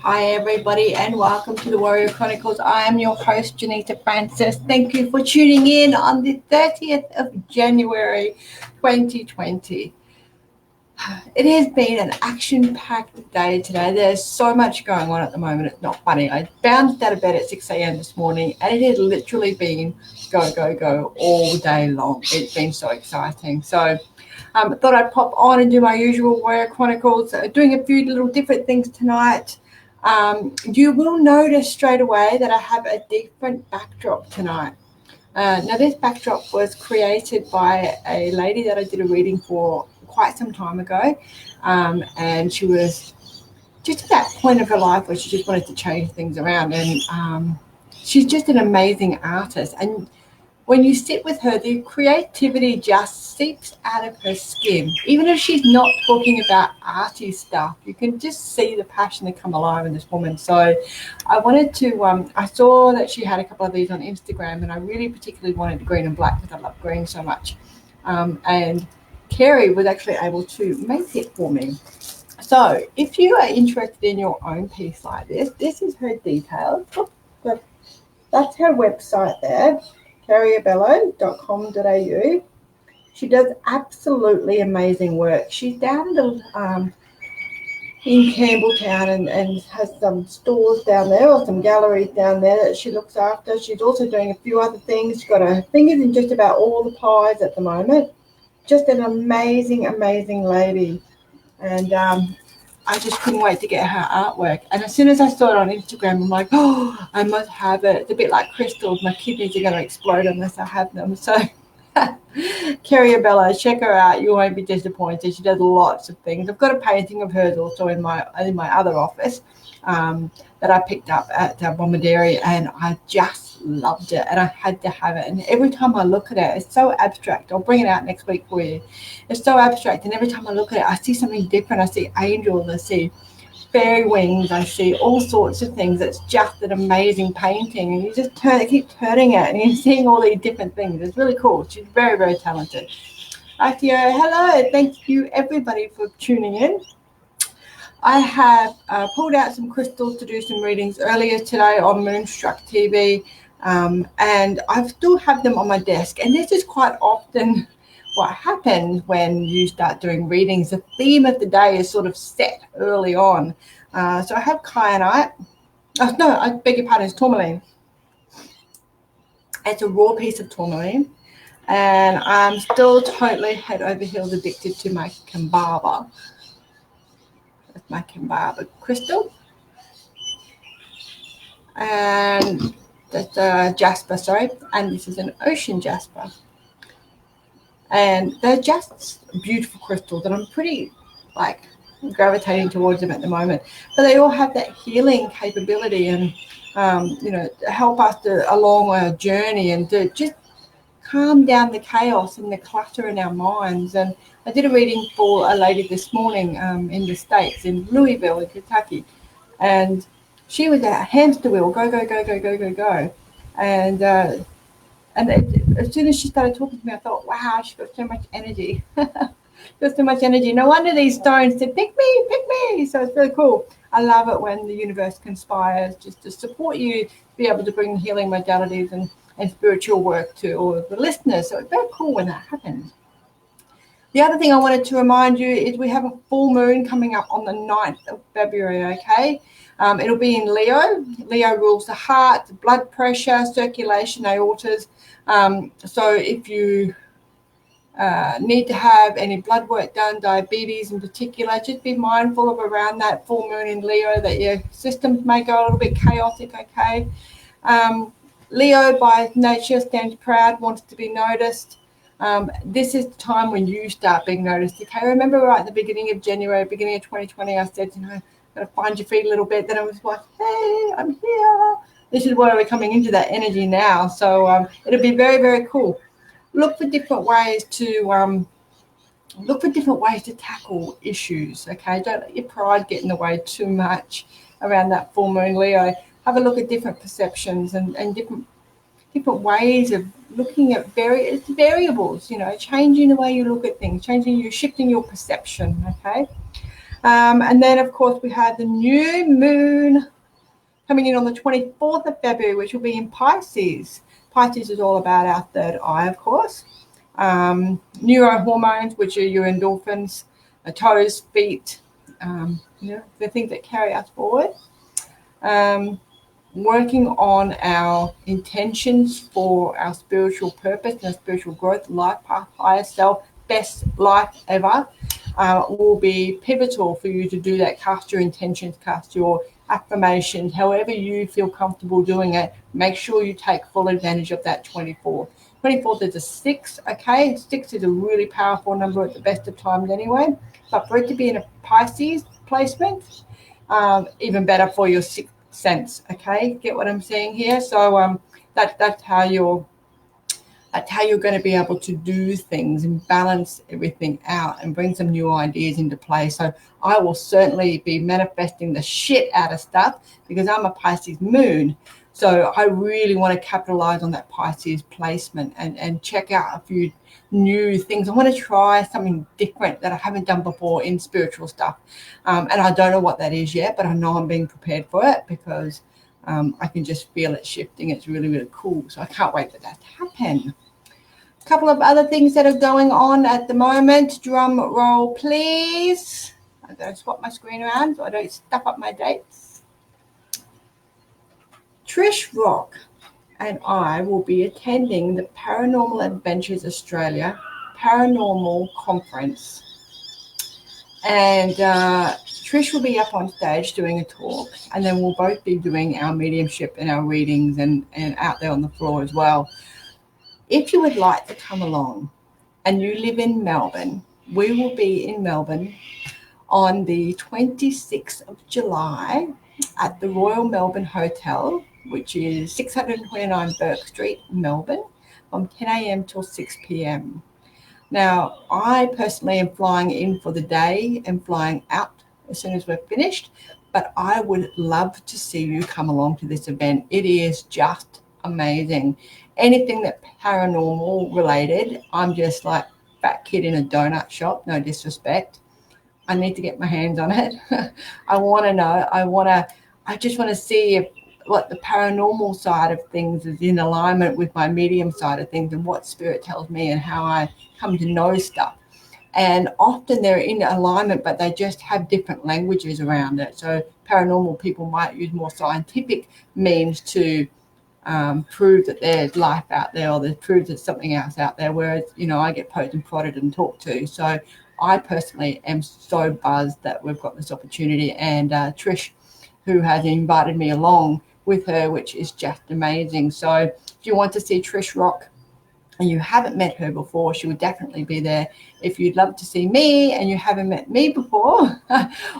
Hi everybody and welcome to the Warrior Chronicles. I am your host Janita Francis. Thank you for tuning in on the 30th of January 2020. It has been an action-packed day today. There's so much going on at the moment. It's not funny. I bounced out of bed at 6 a.m. this morning and it has literally been go, go, go all day long. It's been so exciting. So I thought I'd pop on and do my usual Warrior Chronicles, doing a few little different things tonight. You will notice straight away that I have a different backdrop tonight. Now, this backdrop was created by a lady that I did a reading for quite some time ago, and she was just at that point of her life where she just wanted to change things around, and she's just an amazing artist. And when you sit with her, the creativity just seeps out of her skin. Even if she's not talking about arty stuff, you can just see the passion that come alive in this woman. So I wanted to, I saw that she had a couple of these on Instagram, and I really particularly wanted green and black because I love green so much. And Kerry was actually able to make it for me. So if you are interested in your own piece like this is her details. That's her website there. carriabello.com.au. She does absolutely amazing work. She's down in Campbelltown and has some stores down there or some galleries down there that she looks after. She's also doing a few other things. She's got her fingers in just about all the pies at the moment. Just an amazing, amazing lady. And I just couldn't wait to get her artwork. And as soon as I saw it on Instagram, I'm like, oh, I must have it. It's a bit like crystals. My kidneys are going to explode unless I have them. So Carriabello, check her out. You won't be disappointed. She does lots of things. I've got a painting of hers also in my other office that I picked up at Bombarderi, and I just loved it, and I had to have it. And every time I look at it, it's so abstract. I'll bring it out next week for you. It's so abstract, and every time I look at it, I see something different. I see angels, I see fairy wings, I see all sorts of things. It's just an amazing painting, and you just keep turning it, and you're seeing all these different things. It's really cool. She's very, very talented. Akio, hello. Thank you, everybody, for tuning in. I have pulled out some crystals to do some readings earlier today on Moonstruck TV, and I still have them on my desk. And this is quite often what happens when you start doing readings. The theme of the day is sort of set early on. So I have kyanite. Oh, no, I beg your pardon, it's tourmaline. It's a raw piece of tourmaline. And I'm still totally head over heels addicted to my Kambaba. That's my Kambaba crystal. And that's a jasper, sorry. And this is an ocean jasper. And they're just beautiful crystals, and I'm pretty gravitating towards them at the moment. But they all have that healing capability, and help us along our journey, and to just calm down the chaos and the clutter in our minds. And I did a reading for a lady this morning in the States, in Louisville, in Kentucky, and she was at a hamster wheel, go, go, go, go, go, go, go, and as soon as she started talking to me, I thought, wow, she's got so much energy. Got so much energy. No wonder these stones said, pick me, pick me. So it's really cool. I love it when the universe conspires just to support you, to be able to bring healing modalities and spiritual work to all of the listeners. So it's very cool when that happens. The other thing I wanted to remind you is we have a full moon coming up on the 9th of February, okay? It'll be in Leo. Leo rules the heart, blood pressure, circulation, aortas. So if you need to have any blood work done, diabetes in particular, just be mindful of around that full moon in Leo that your systems may go a little bit chaotic, okay? Leo by nature stands proud, wants to be noticed. This is the time when you start being noticed, okay? Remember right at the beginning of January, beginning of 2020, I said, gotta find your feet a little bit. Then I was like, hey, I'm here. This is where we're coming into that energy now. So it'll be very, very cool. Look for different ways to tackle issues. Okay, don't let your pride get in the way too much around that full moon, Leo. Have a look at different perceptions and different ways of looking at variables. Changing the way you look at things, shifting your perception. Okay. And then, of course, we have the new moon coming in on the 24th of February, which will be in Pisces. Pisces is all about our third eye, of course. Neurohormones, which are your endorphins, toes, feet, the things that carry us forward. Working on our intentions for our spiritual purpose and our spiritual growth, life path, higher self, best life ever, will be pivotal for you to do that. Cast your intentions, cast your affirmations, however you feel comfortable doing it. Make sure you take full advantage of that 24th. 24th is a 6, okay? 6 is a really powerful number at the best of times anyway. But for it to be in a Pisces placement, even better for your 6th sense, okay? Get what I'm saying here? So that's how you're going to be able to do things and balance everything out and bring some new ideas into play. So I will certainly be manifesting the shit out of stuff because I'm a Pisces moon. So I really want to capitalize on that Pisces placement and check out a few new things. I want to try something different that I haven't done before in spiritual stuff. And I don't know what that is yet, but I know I'm being prepared for it because I can just feel it shifting. It's really, really cool. So I can't wait for that to happen. A couple of other things that are going on at the moment. Drum roll, please. I'm going to swap my screen around so I don't stuff up my dates. Trish Rock and I will be attending the Paranormal Adventures Australia Paranormal Conference. And Trish will be up on stage doing a talk, and then we'll both be doing our mediumship and our readings and out there on the floor as well. If you would like to come along and you live in Melbourne, we will be in Melbourne on the 26th of July at the Royal Melbourne Hotel, which is 629 Burke Street, Melbourne, from 10 a.m. till 6 p.m. Now, I personally am flying in for the day and flying out as soon as we're finished, but I would love to see you come along to this event. It is just amazing. Anything that paranormal related, I'm just like fat kid in a donut shop, no disrespect. I need to get my hands on it. I want to know. I just want to see if what the paranormal side of things is in alignment with my medium side of things and what spirit tells me and how I come to know stuff. And often they're in alignment, but they just have different languages around it. So paranormal people might use more scientific means to prove that there's life out there or prove there's something else out there, whereas, I get poked and prodded and talked to. So I personally am so buzzed that we've got this opportunity, and Trish, who has invited me along with her, which is just amazing. So if you want to see Trish Rock and you haven't met her before, she would definitely be there. If you'd love to see me and you haven't met me before,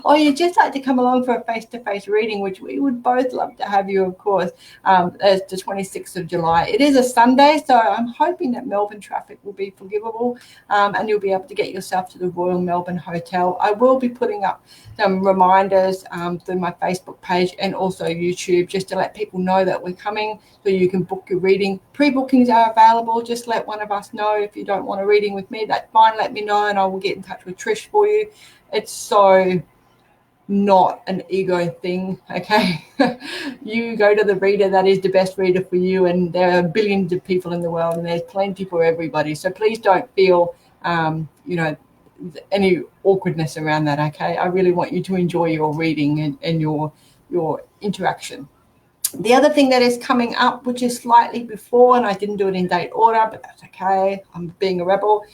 or you'd just like to come along for a face-to-face reading, which we would both love to have you, of course, as the 26th of July. It is a Sunday, so I'm hoping that Melbourne traffic will be forgivable, and you'll be able to get yourself to the Royal Melbourne Hotel. I will be putting up some reminders through my Facebook page and also YouTube, just to let people know that we're coming, so you can book your reading. Pre-bookings are available. Just let one of us know. If you don't want a reading with me, that's fine. Let me know and I will get in touch with Trish for you. It's so not an ego thing, okay? You go to the reader that is the best reader for you, and there are billions of people in the world and there's plenty for everybody. So please don't feel any awkwardness around that, okay? I really want you to enjoy your reading and your interaction. The other thing that is coming up, which is slightly before, and I didn't do it in date order, but that's okay, I'm being a rebel,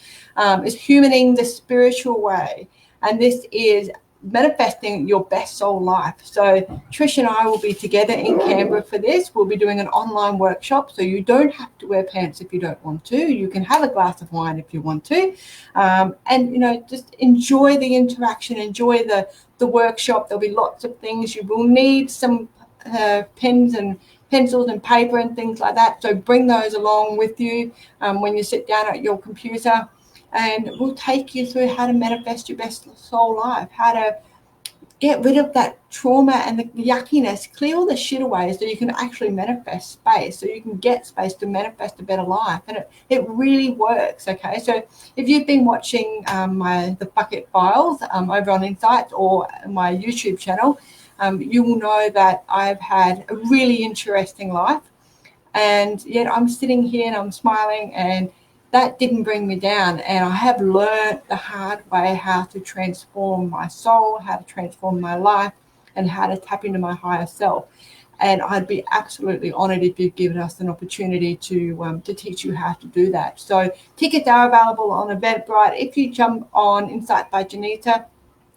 is humaning the spiritual way. And this is manifesting your best soul life. So Trish and I will be together in Canberra for this. We'll be doing an online workshop, so you don't have to wear pants if you don't want to. You can have a glass of wine if you want to. And, just enjoy the interaction, enjoy the workshop. There'll be lots of things. You will need some pens and pencils and paper and things like that, so bring those along with you when you sit down at your computer, and we'll take you through how to manifest your best soul life, how to get rid of that trauma and the yuckiness, clear all the shit away so you can actually manifest space, so you can get space to manifest a better life. And it really works, okay? So if you've been watching the Bucket Files over on Insights or my YouTube channel, you will know that I've had a really interesting life, and yet I'm sitting here and I'm smiling, and that didn't bring me down. And I have learned the hard way how to transform my soul, how to transform my life, and how to tap into my higher self. And I'd be absolutely honored if you'd given us an opportunity to teach you how to do that. So tickets are available on Eventbrite. If you jump on Insight by Janita,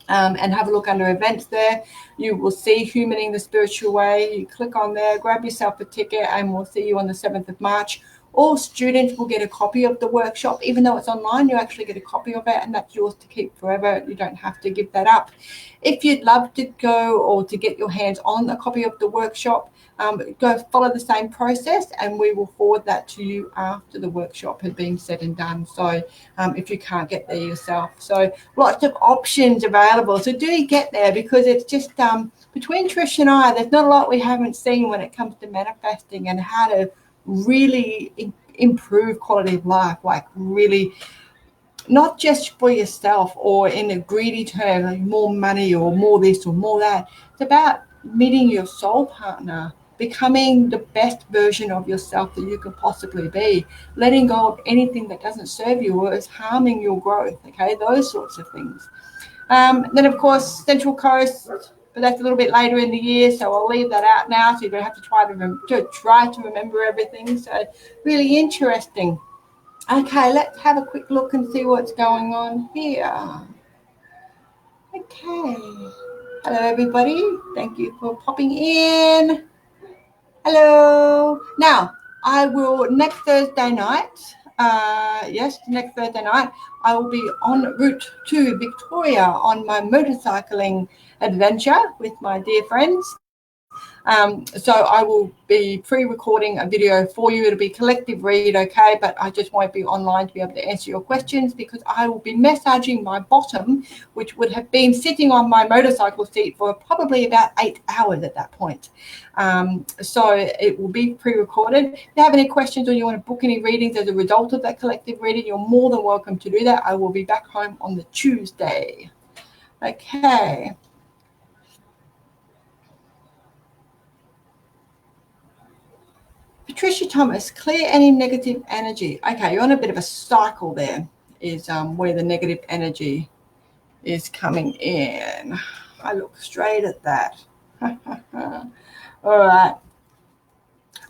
and have a look under events there, you will see Humaning the Spiritual Way. You click on there, grab yourself a ticket, and we'll see you on the 7th of March. All students will get a copy of the workshop. Even though it's online, you actually get a copy of it, and that's yours to keep forever. You don't have to give that up. If you'd love to go or to get your hands on a copy of the workshop, go follow the same process, and we will forward that to you after the workshop has been said and done. So if you can't get there yourself, so lots of options available. So do get there, because it's just between Trish and I, there's not a lot we haven't seen when it comes to manifesting and how to really improve quality of life, like really not just for yourself or in a greedy term, like more money or more this or more that. It's about meeting your soul partner, becoming the best version of yourself that you can possibly be, letting go of anything that doesn't serve you or is harming your growth, okay, those sorts of things. Then, of course, Central Coast, but that's a little bit later in the year, so I'll leave that out now, so you're going to have to try to remember everything. So really interesting. Okay, let's have a quick look and see what's going on here. Okay. Hello, everybody. Thank you for popping in. Hello. Now, I will next Thursday night, next Thursday night, I will be en route to Victoria on my motorcycling adventure with my dear friends. So I will be pre-recording a video for you. It'll be collective read, okay, but I just won't be online to be able to answer your questions, because I will be massaging my bottom, which would have been sitting on my motorcycle seat for probably about 8 hours at that point. So it will be pre-recorded. If you have any questions or you want to book any readings as a result of that collective reading, you're more than welcome to do that. I will be back home on the Tuesday. Okay. Patricia Thomas, clear any negative energy. Okay, you're on a bit of a cycle there, is where the negative energy is coming in. I look straight at that. All right.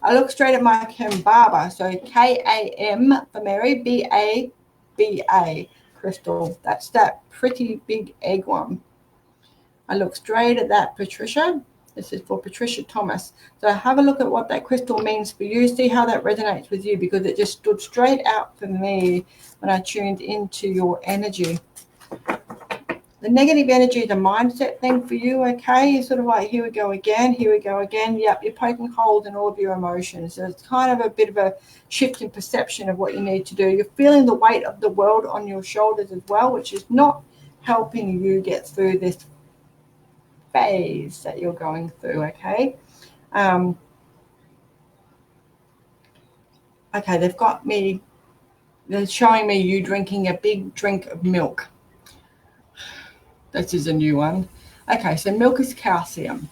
I look straight at my Kambaba. So K-A-M for Mary, B-A-B-A crystal. That's that pretty big egg one. I look straight at that, Patricia. This is for Patricia Thomas. So have a look at what that crystal means for you. See how that resonates with you, because it just stood straight out for me when I tuned into your energy. The negative energy is a mindset thing for you, okay? You're sort of like, here we go again, here we go again. Yep, you're poking holes in all of your emotions. So it's kind of a bit of a shift in perception of what you need to do. You're feeling the weight of the world on your shoulders as well, which is not helping you get through this phase that you're going through, okay? Okay, they're showing me you drinking a big drink of milk. This is a new one. Okay, so milk is calcium.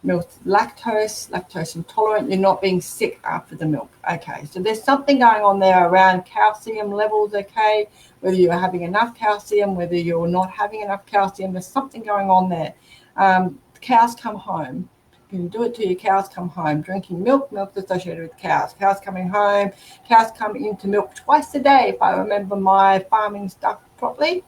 Milk, lactose intolerant. You're not being sick after the milk. Okay, so there's something going on there around calcium levels, okay? Whether you're having enough calcium, whether you're not having enough calcium, there's something going on there. Cows come home. You can do it till your cows come home. Drinking milk associated with cows. Cows coming home. Cows come into milk twice a day, if I remember my farming stuff properly.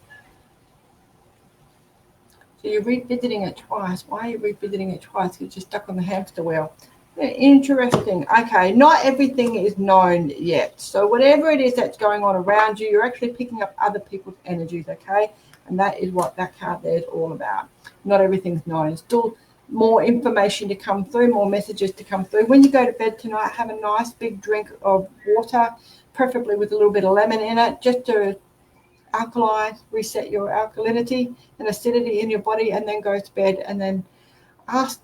So you're revisiting it twice. Why are you revisiting it twice? Because you're stuck on the hamster wheel. Yeah, interesting. Okay, not everything is known yet. So whatever it is that's going on around you, you're actually picking up other people's energies, okay? And that is what that card there is all about. Not everything's known. Still more information to come through, more messages to come through. When you go to bed tonight, have a nice big drink of water, preferably with a little bit of lemon in it, just to alkaline, reset your alkalinity and acidity in your body, and then go to bed, and then ask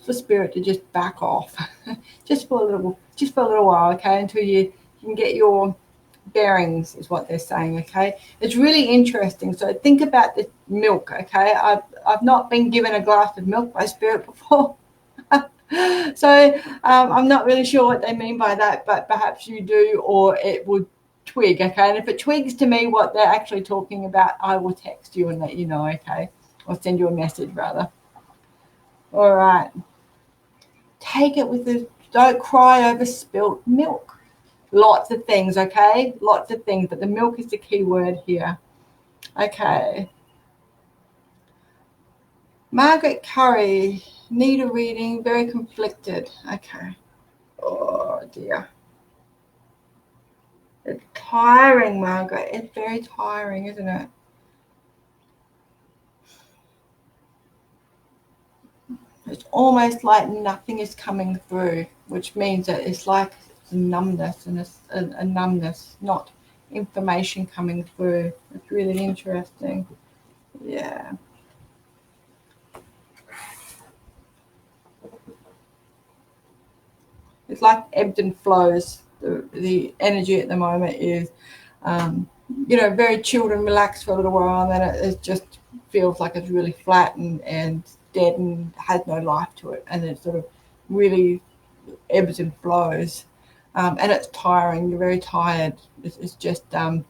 for spirit to just back off just for a little while, okay, until you can get your bearings, is what they're saying. Okay, it's really interesting. So think about the milk. Okay, I've not been given a glass of milk by spirit before. So I'm not really sure what they mean by that, but perhaps you do, or it would twig. Okay, and if it twigs to me what they're actually talking about, I will text you and let you know. Okay, or send you a message rather. All right, take it with the, don't cry over spilt milk. Lots of things, okay? Lots of things, but the milk is the key word here. Okay. Margaret Curry, need a reading, very conflicted. Okay. Oh, dear. It's tiring, Margaret. It's very tiring, isn't it? It's almost like nothing is coming through, which means that it's like numbness, and a numbness, not information coming through. It's really interesting. Yeah. It's like ebbs and flows. The energy at the moment is, very chilled and relaxed for a little while, and then it just feels like it's really flat and dead and has no life to it, and it sort of really ebbs and flows. And it's tiring. You're very tired. It's just, I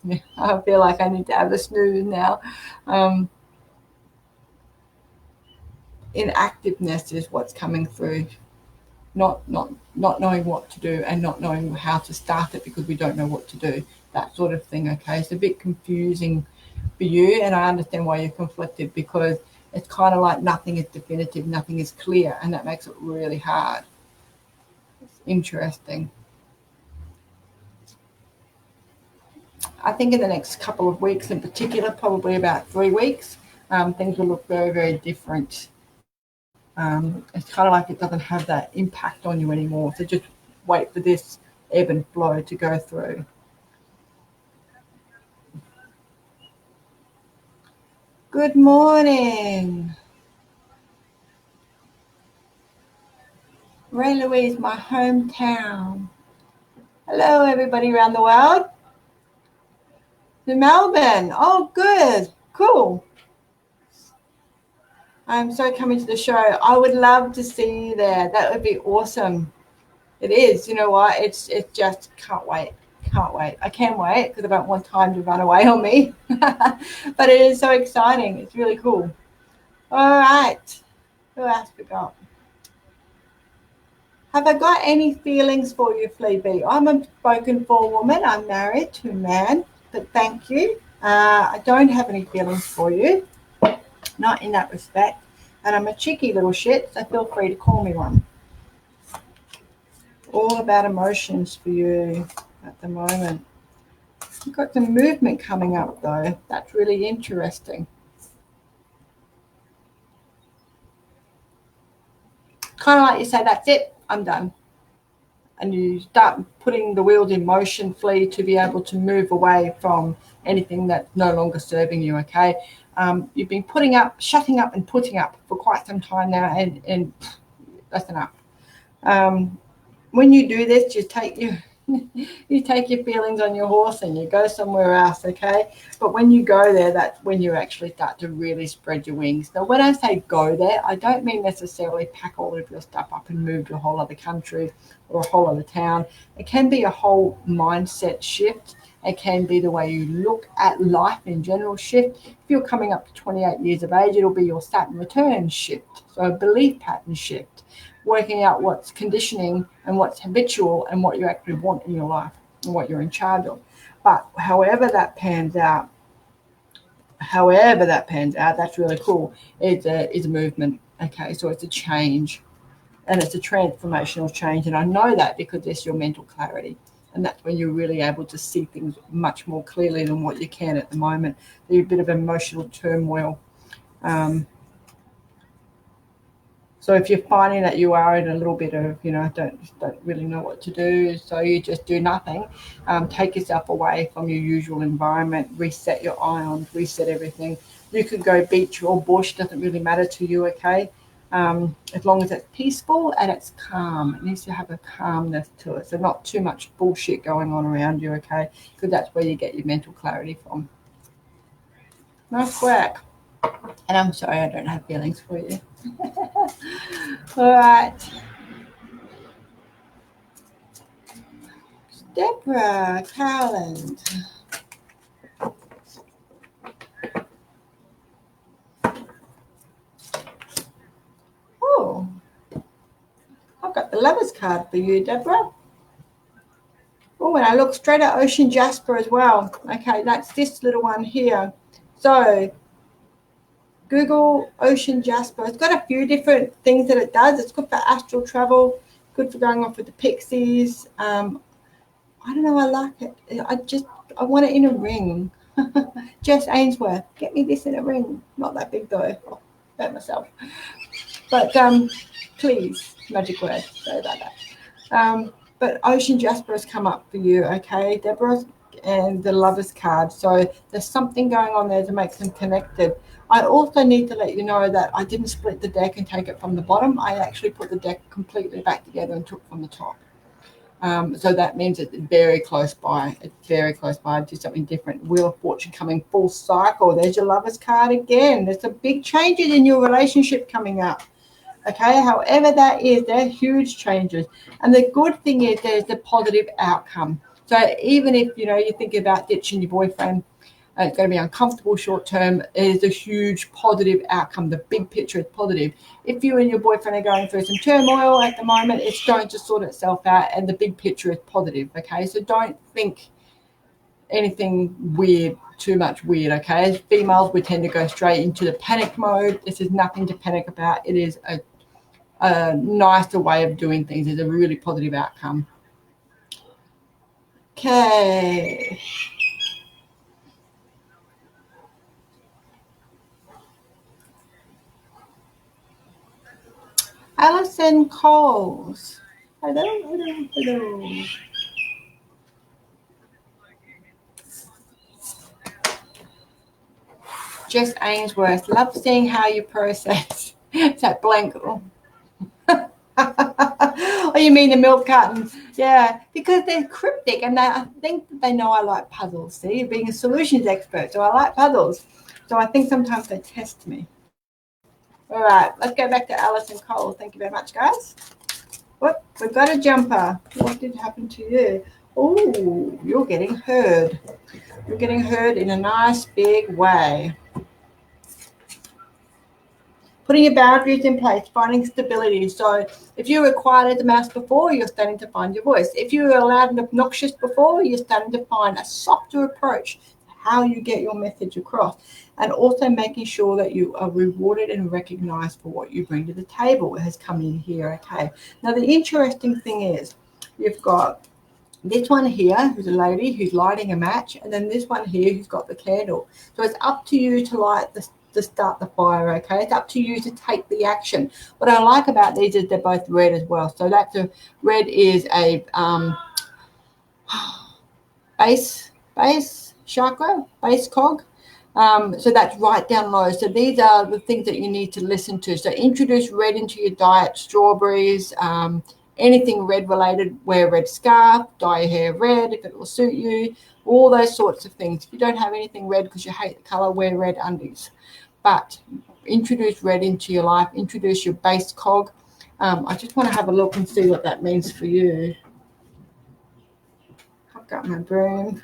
feel like I need to have a snooze now. Inactiveness is what's coming through. Not knowing what to do and not knowing how to start it because we don't know what to do, that sort of thing. Okay, it's a bit confusing for you, and I understand why you're conflicted, because it's kind of like nothing is definitive, nothing is clear, and that makes it really hard. It's interesting. I think in the next couple of weeks in particular, probably about 3 weeks, things will look very, very different. It's kind of like it doesn't have that impact on you anymore. So just wait for this ebb and flow to go through. Good morning. Ray Louise, my hometown. Hello, everybody around the world. To Melbourne. Oh, good. Cool. I'm so coming to the show. I would love to see you there. That would be awesome. It is. You know what? It's just can't wait. Can't wait. I can wait because I don't want time to run away on me. But it is so exciting. It's really cool. All right. Who else we got? Have I got any feelings for you, Fleabee? I'm a spoken for woman. I'm married to a man, but thank you. I don't have any feelings for you. Not in that respect. And I'm a cheeky little shit, so feel free to call me one. All about emotions for you at the moment. You've got some movement coming up, though. That's really interesting. Kind of like you say, that's it, I'm done. And you start putting the wheels in motion, Flea, to be able to move away from anything that's no longer serving you, okay? You've been shutting up and putting up for quite some time now, and that's enough. When you do this, you take your feelings on your horse and you go somewhere else, okay? But when you go there, that's when you actually start to really spread your wings. Now, when I say go there, I don't mean necessarily pack all of your stuff up and move to a whole other country or a whole other town. It can be a whole mindset shift. It can be the way you look at life in general shift. If you're coming up to 28 years of age, it'll be your Saturn return shift, so a belief pattern shift, working out what's conditioning and what's habitual and what you actually want in your life and what you're in charge of. But however that pans out, that's really cool. It's a movement, okay? So it's a change, and it's a transformational change. And I know that because it's your mental clarity. And that's when you're really able to see things much more clearly than what you can at the moment. There's a bit of emotional turmoil. So if you're finding that you are in a little bit of, don't really know what to do, so you just do nothing, take yourself away from your usual environment, reset your ions, reset everything. You could go beach or bush, doesn't really matter to you, okay? As long as it's peaceful and it's calm. It needs to have a calmness to it, so not too much bullshit going on around you, okay? Because that's where you get your mental clarity from. Nice work. And I'm sorry I don't have feelings for you. All right. Deborah Cowland. Oh, I've got the Lovers card for you, Deborah. Oh, and I look straight at Ocean Jasper as well. Okay, that's this little one here. So Google Ocean Jasper. It's got a few different things that it does. It's good for astral travel, good for going off with the pixies. I don't know, I like it. I want it in a ring. Jess Ainsworth, get me this in a ring. Not that big though. I'll hurt myself. But please, magic word. Sorry about that. But Ocean Jasper has come up for you, okay, Deborah? And the Lovers card. So there's something going on there to make them connected. I also need to let you know that I didn't split the deck and take it from the bottom. I actually put the deck completely back together and took from the top. So that means it's very close by. It's very close by. Do something different. Wheel of Fortune coming full cycle. There's your Lovers card again. There's some big changes in your relationship coming up. Okay, however that is, they're huge changes. And the good thing is there's the positive outcome. So even if, you're thinking about ditching your boyfriend, it's going to be uncomfortable short term, is a huge positive outcome. The big picture is positive. If you and your boyfriend are going through some turmoil at the moment, it's going to sort itself out and the big picture is positive, okay? So don't think anything weird, too much weird, okay? As females, we tend to go straight into the panic mode. This is nothing to panic about. It is a nicer way of doing things. It's a really positive outcome. Okay. Alison Coles. Hello. Jess Ainsworth. Love seeing how you process. It's that blank. Oh, you mean the milk carton? Yeah, because they're cryptic and I think that they know I like puzzles. See, being a solutions expert, so I like puzzles. So I think sometimes they test me. All right, let's go back to Alison Cole. Thank you very much, guys. What? We've got a jumper. What did happen to you? Oh, you're getting heard. You're getting heard in a nice big way. Putting your boundaries in place, finding stability. So if you were quiet as a mouse before, you're starting to find your voice. If you were loud and obnoxious before, you're starting to find a softer approach to how you get your message across. And also making sure that you are rewarded and recognized for what you bring to the table. It has come in here, okay? Now, the interesting thing is you've got this one here, who's a lady who's lighting a match, and then this one here who's got the candle. So it's up to you to light to start the fire, okay? It's up to you to take the action. What I like about these is they're both red as well. So that's red is a base chakra, base cog. So that's right down low. So these are the things that you need to listen to. So introduce red into your diet, strawberries, anything red related, wear a red scarf, dye your hair red if it will suit you, all those sorts of things. If you don't have anything red because you hate the color, wear red undies. But introduce red into your life, introduce your base cog. I just want to have a look and see what that means for you. I've got my broom.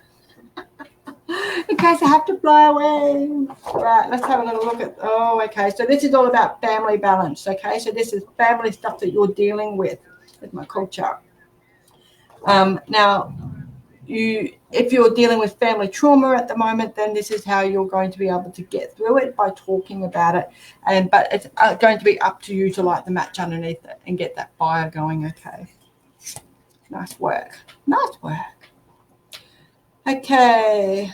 In case I have to fly away. Right, let's have a little look at, okay. So this is all about family balance, okay? So this is family stuff that you're dealing with my culture. Now, if you're dealing with family trauma at the moment, then this is how you're going to be able to get through it, by talking about it. But it's going to be up to you to light the match underneath it and get that fire going, okay? Nice work. Nice work. Okay.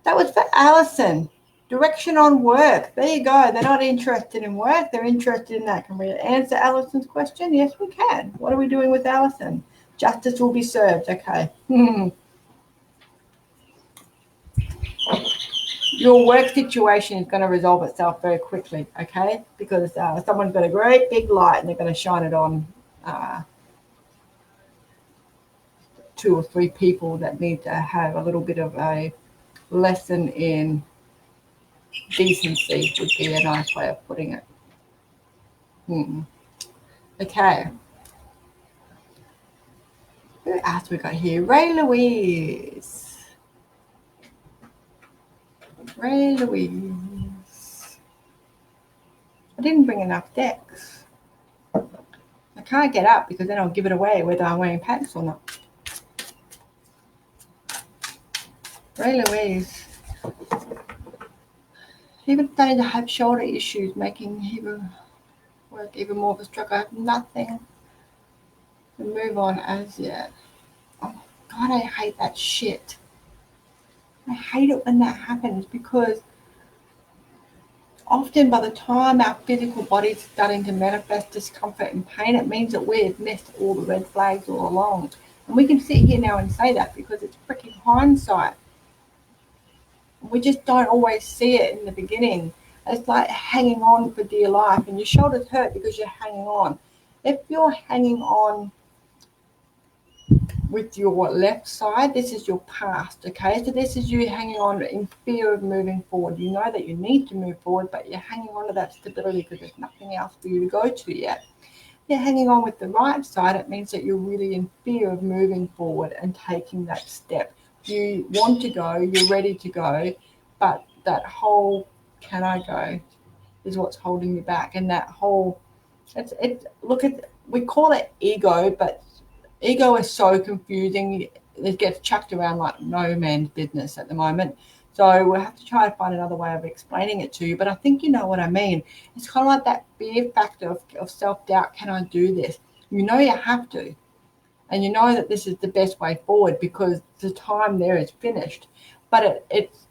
That was for Alison. Direction on work. There you go. They're not interested in work. They're interested in that. Can we answer Alison's question? Yes, we can. What are we doing with Alison? Justice will be served. Okay. Your work situation is going to resolve itself very quickly, okay? Because someone's got a great big light and they're going to shine it on 2 or 3 people that need to have a little bit of a lesson in decency would be a nice way of putting it. Okay. Who else we got here? Ray Louise. Ray Louise. I didn't bring enough decks. I can't get up because then I'll give it away whether I'm wearing pants or not. Ray Louise. Even starting to have shoulder issues, making even work even more of a struggle. I have nothing to move on as yet. Oh God, I hate that shit. I hate it when that happens because often by the time our physical body's starting to manifest discomfort and pain, it means that we've missed all the red flags all along. And we can sit here now and say that because it's freaking hindsight. We just don't always see it in the beginning. It's like hanging on for dear life and your shoulders hurt because you're hanging on. If you're hanging on with your left side, this is your past, okay? So this is you hanging on in fear of moving forward. You know that you need to move forward, but you're hanging on to that stability because there's nothing else for you to go to yet. You're hanging on with the right side, it means that you're really in fear of moving forward and taking that step. You want to go, you're ready to go, but that whole can I go is what's holding you back. And that whole, we call it ego, but ego is so confusing. It gets chucked around like no man's business at the moment. So we'll have to try to find another way of explaining it to you. But I think you know what I mean. It's kind of like that fear factor of self-doubt. Can I do this? You know you have to. And you know that this is the best way forward because the time there is finished. But it's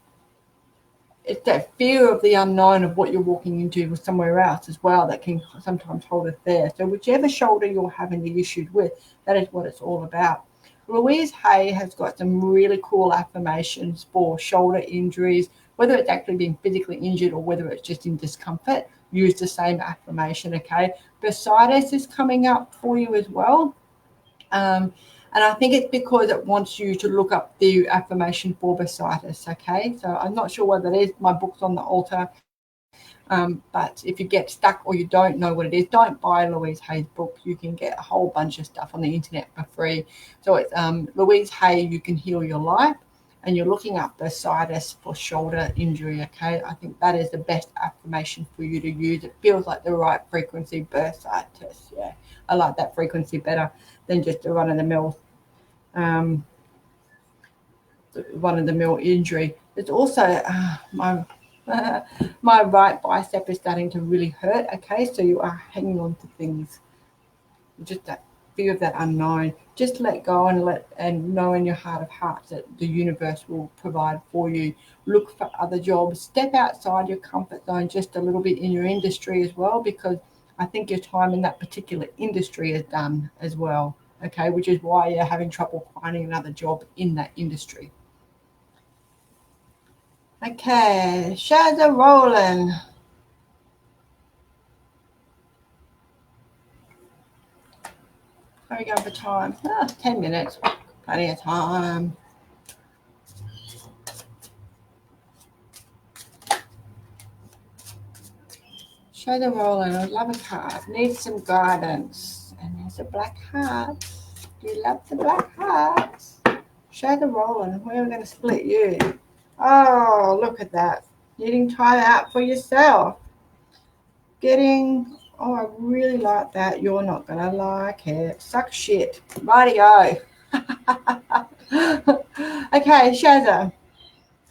that fear of the unknown of what you're walking into somewhere else as well that can sometimes hold us there. So whichever shoulder you're having the issues with, that is what it's all about. Louise Hay has got some really cool affirmations for shoulder injuries, whether it's actually being physically injured or whether it's just in discomfort. Use the same affirmation, okay? Bursitis is coming up for you as well. And I think it's because it wants you to look up the affirmation for bursitis, okay? So I'm not sure what that is. My book's on the altar. But if you get stuck or you don't know what it is, don't buy Louise Hay's book. You can get a whole bunch of stuff on the internet for free. So it's Louise Hay, You Can Heal Your Life. And you're looking up bursitis for shoulder injury, okay? I think that is the best affirmation for you to use. It feels like the right frequency, bursitis. Yeah, I like that frequency better than just a run-of-the-mill injury. It's also my right bicep is starting to really hurt, okay? So you are hanging on to things. Just that fear of that unknown. Just let go and know in your heart of hearts that the universe will provide for you. Look for other jobs. Step outside your comfort zone just a little bit in your industry as well, because I think your time in that particular industry is done as well, okay? Which is why you're having trouble finding another job in that industry. Okay, shadows are rolling. How are we going for time? 10 minutes. Plenty of time. Shadow rolling. I love a card. Need some guidance. And there's a black heart. Do you love the black hearts? Shadow rolling. Where are we going to split you? Oh, look at that. Needing time out for yourself. Oh, I really like that. You're not going to like it. Suck shit. Rightio. Okay, Shazza.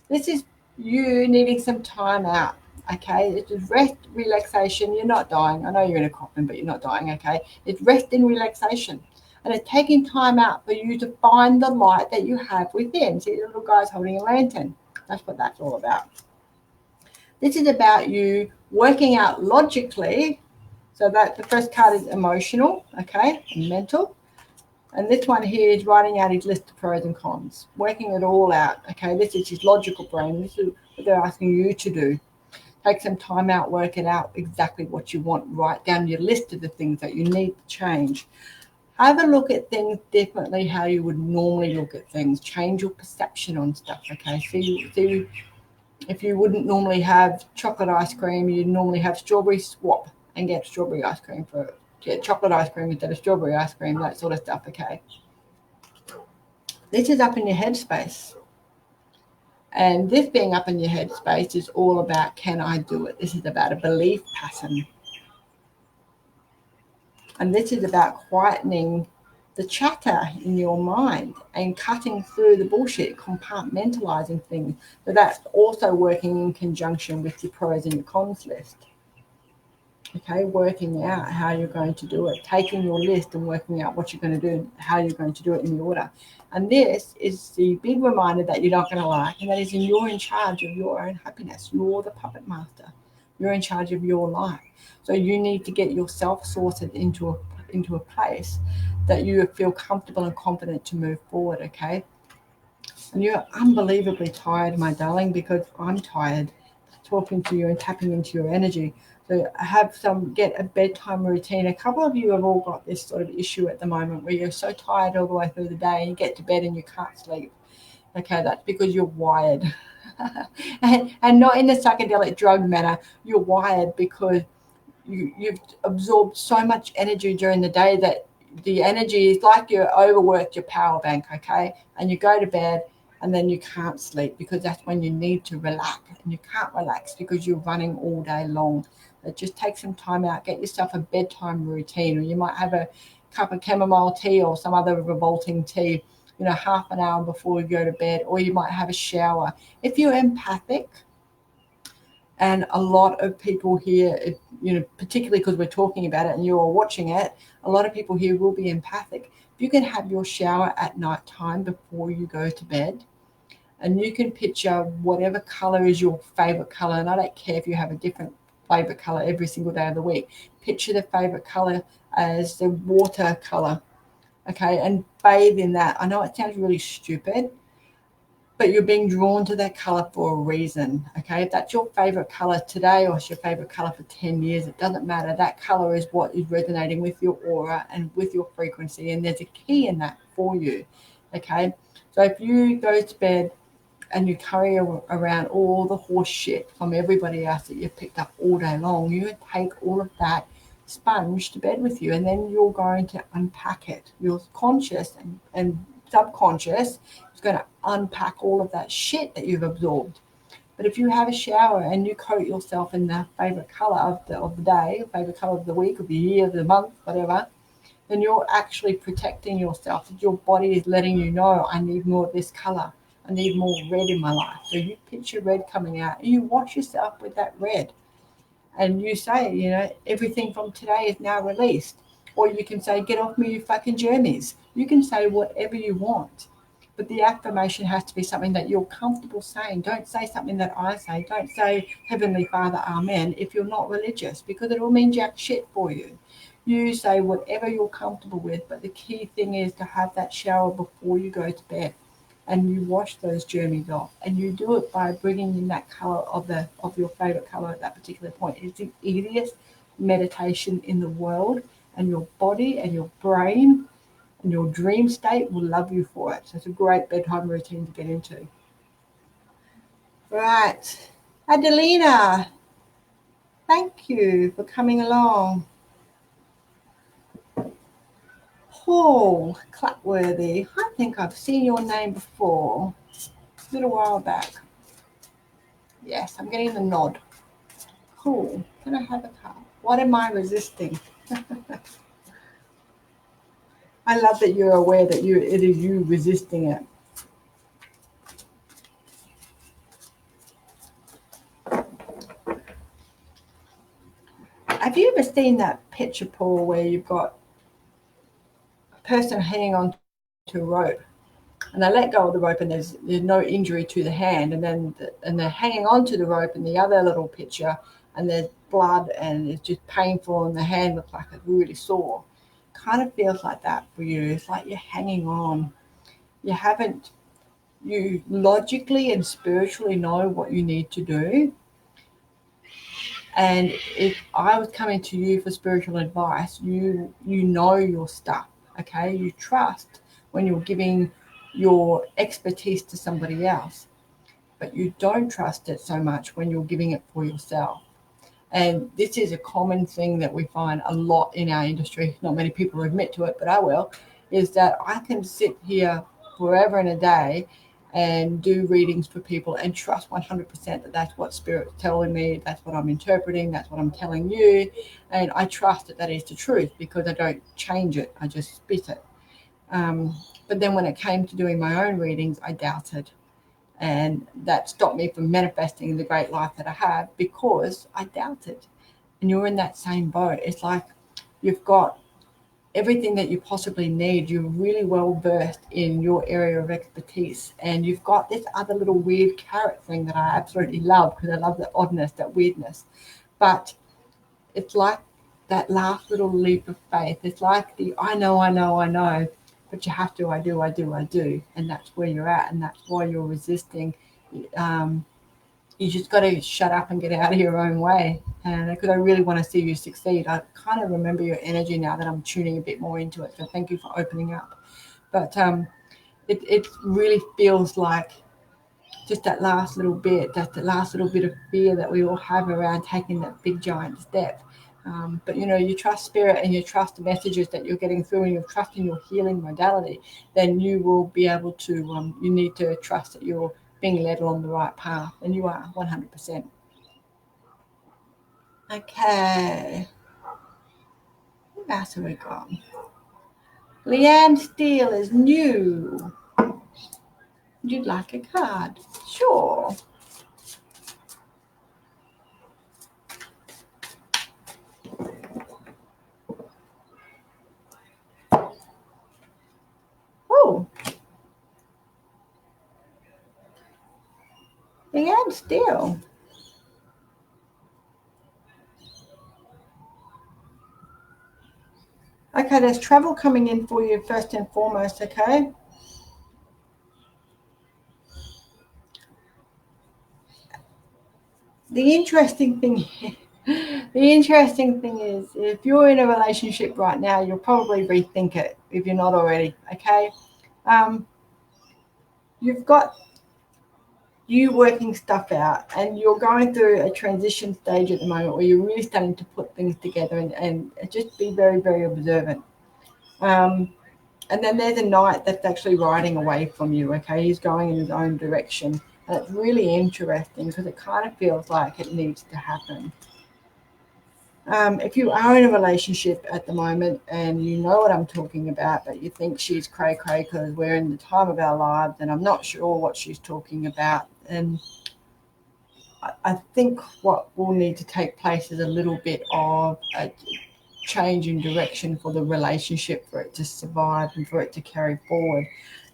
This is you needing some time out. Okay, it's rest, relaxation. You're not dying. I know you're in a coffin, but you're not dying. Okay, it's rest and relaxation. And it's taking time out for you to find the light that you have within. See, the little guy's holding a lantern. That's what that's all about. This is about you working out logically. So that the first card is emotional, okay, and mental. And this one here is writing out his list of pros and cons, working it all out, okay. This is his logical brain. This is what they're asking you to do. Take some time out, work it out exactly what you want. Write down your list of the things that you need to change. Have a look at things differently, how you would normally look at things. Change your perception on stuff, okay? See if you wouldn't normally have chocolate ice cream, you'd normally have strawberry, swap and get strawberry ice cream for it. Get chocolate ice cream instead of strawberry ice cream, that sort of stuff, okay? This is up in your headspace. And this being up in your headspace is all about, can I do it? This is about a belief pattern. And this is about quietening the chatter in your mind and cutting through the bullshit, compartmentalizing things. So that's also working in conjunction with your pros and your cons list. Okay, working out how you're going to do it, taking your list and working out what you're going to do, how you're going to do it in the order. And this is the big reminder that you're not going to like, and that is you're in charge of your own happiness. You're the puppet master. You're in charge of your life. So you need to get yourself sorted into a place that you feel comfortable and confident to move forward, okay? And you're unbelievably tired, my darling, because I'm tired talking to you and tapping into your energy. So get a bedtime routine. A couple of you have all got this sort of issue at the moment where you're so tired all the way through the day and you get to bed and you can't sleep. Okay, that's because you're wired. and not in the psychedelic drug manner. You're wired because you've absorbed so much energy during the day that the energy is like you overworked your power bank, okay? And you go to bed and then you can't sleep because that's when you need to relax. And you can't relax because you're running all day long. But just take some time out, get yourself a bedtime routine, or you might have a cup of chamomile tea or some other revolting tea, half an hour before you go to bed, or you might have a shower. If you're empathic, and a lot of people here, particularly because we're talking about it and you're watching it, a lot of people here will be empathic. If you can have your shower at night time before you go to bed, and you can picture whatever color is your favorite color, and I don't care if you have a different favorite color every single day of the week. Picture the favorite color as the water color, okay, and bathe in that. I know it sounds really stupid, but you're being drawn to that color for a reason, okay? If that's your favorite color today or it's your favorite color for 10 years, it doesn't matter. That color is what is resonating with your aura and with your frequency, and there's a key in that for you, okay? So if you go to bed and you carry around all the horse shit from everybody else that you've picked up all day long, you take all of that sponge to bed with you, and then you're going to unpack it. Your conscious and subconscious is going to unpack all of that shit that you've absorbed. But if you have a shower and you coat yourself in the favorite color of the day, favorite color of the week, of the year, of the month, whatever, then you're actually protecting yourself. Your body is letting you know, I need more of this color. I need more red in my life. So you picture red coming out and you wash yourself with that red. And you say, everything from today is now released. Or you can say, get off me, you fucking germies. You can say whatever you want. But the affirmation has to be something that you're comfortable saying. Don't say something that I say. Don't say, Heavenly Father, Amen, if you're not religious, because it will mean jack shit for you. You say whatever you're comfortable with, but the key thing is to have that shower before you go to bed. And you wash those germs off, and you do it by bringing in that color of your favorite color at that particular point. It's the easiest meditation in the world, and your body and your brain and your dream state will love you for it. So it's a great bedtime routine to get into. Right, Adelina, thank you for coming along. Paul Clapworthy, I think I've seen your name before, a little while back. Yes, I'm getting the nod. Cool. Can I have a cup? What am I resisting? I love that you're aware that it is you resisting it. Have you ever seen that picture, Paul, where you've got a person hanging on to a rope and they let go of the rope, and there's no injury to the hand, and then they're hanging on to the rope in the other little picture, and there's blood, and it's just painful, and the hand looks like it's really sore. Kind of feels like that for you. It's like you're hanging on. You logically and spiritually know what you need to do. And if I was coming to you for spiritual advice, you know your stuff, okay? You trust when you're giving your expertise to somebody else, but you don't trust it so much when you're giving it for yourself. And this is a common thing that we find a lot in our industry. Not many people admit to it, but I will, is that I can sit here forever and a day and do readings for people and trust 100% that that's what Spirit's telling me, that's what I'm interpreting, that's what I'm telling you. And I trust that that is the truth because I don't change it, I just spit it. But then when it came to doing my own readings, I doubted. And that stopped me from manifesting the great life that I have because I doubted. And you're in that same boat. It's like you've got everything that you possibly need. You're really well versed in your area of expertise. And you've got this other little weird carrot thing that I absolutely love because I love the oddness, that weirdness. But it's like that last little leap of faith. It's like the I know. But you have to, I do. And that's where you're at. And that's why you're resisting. You just got to shut up and get out of your own way. And because I really want to see you succeed. I kind of remember your energy now that I'm tuning a bit more into it. So thank you for opening up. But it really feels like just that last little bit, that's the last little bit of fear that we all have around taking that big giant step. But you trust Spirit and you trust the messages that you're getting through and you trust in your healing modality, then you will be able to, you need to trust that you're being led along the right path, and you are 100%. Okay. What else have we got? Leanne Steele is new. Would you like a card? Sure. Oh. Leanne Steele. Okay, there's travel coming in for you first and foremost, okay? The interesting thing is if you're in a relationship right now, you'll probably rethink it if you're not already, okay? You've got you working stuff out and you're going through a transition stage at the moment where you're really starting to put things together and just be very, very observant. And then there's a knight that's actually riding away from you, okay? He's going in his own direction. And it's really interesting because it kind of feels like it needs to happen. If you are in a relationship at the moment and you know what I'm talking about, but you think she's cray-cray because we're in the time of our lives and I'm not sure what she's talking about, and I think what will need to take place is a little bit of a change in direction for the relationship, for it to survive and for it to carry forward.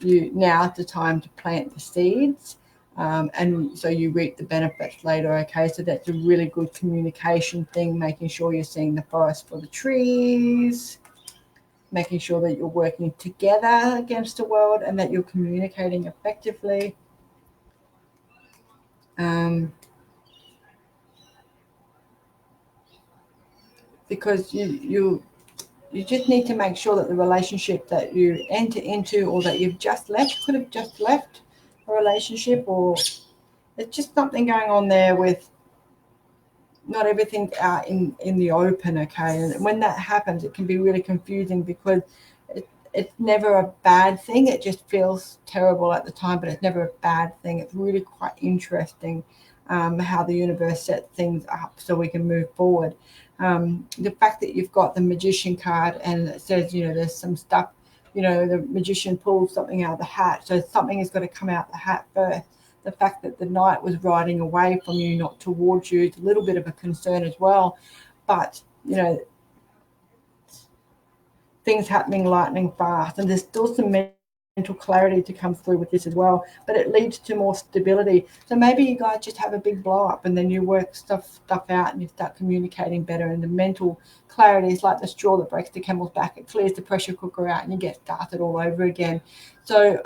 Now's the time to plant the seeds, and so you reap the benefits later, okay? So that's a really good communication thing, making sure you're seeing the forest for the trees, making sure that you're working together against the world and that you're communicating effectively. Because you just need to make sure that the relationship that you enter into or that you've just left, could have just left a relationship, or it's just something going on there with not everything out in the open, okay? And when that happens, it can be really confusing because it's never a bad thing. It just feels terrible at the time, but it's never a bad thing. It's really quite interesting how the universe sets things up so we can move forward. The fact that you've got the Magician card and it says, there's some stuff, the magician pulls something out of the hat. So something has got to come out the hat first. The fact that the knight was riding away from you, not towards you, it's a little bit of a concern as well. But, things happening lightning fast. And there's still some mental clarity to come through with this as well, but it leads to more stability. So maybe you guys just have a big blow up and then you work stuff out and you start communicating better, and the mental clarity is like the straw that breaks the camel's back. It clears the pressure cooker out and you get started all over again. So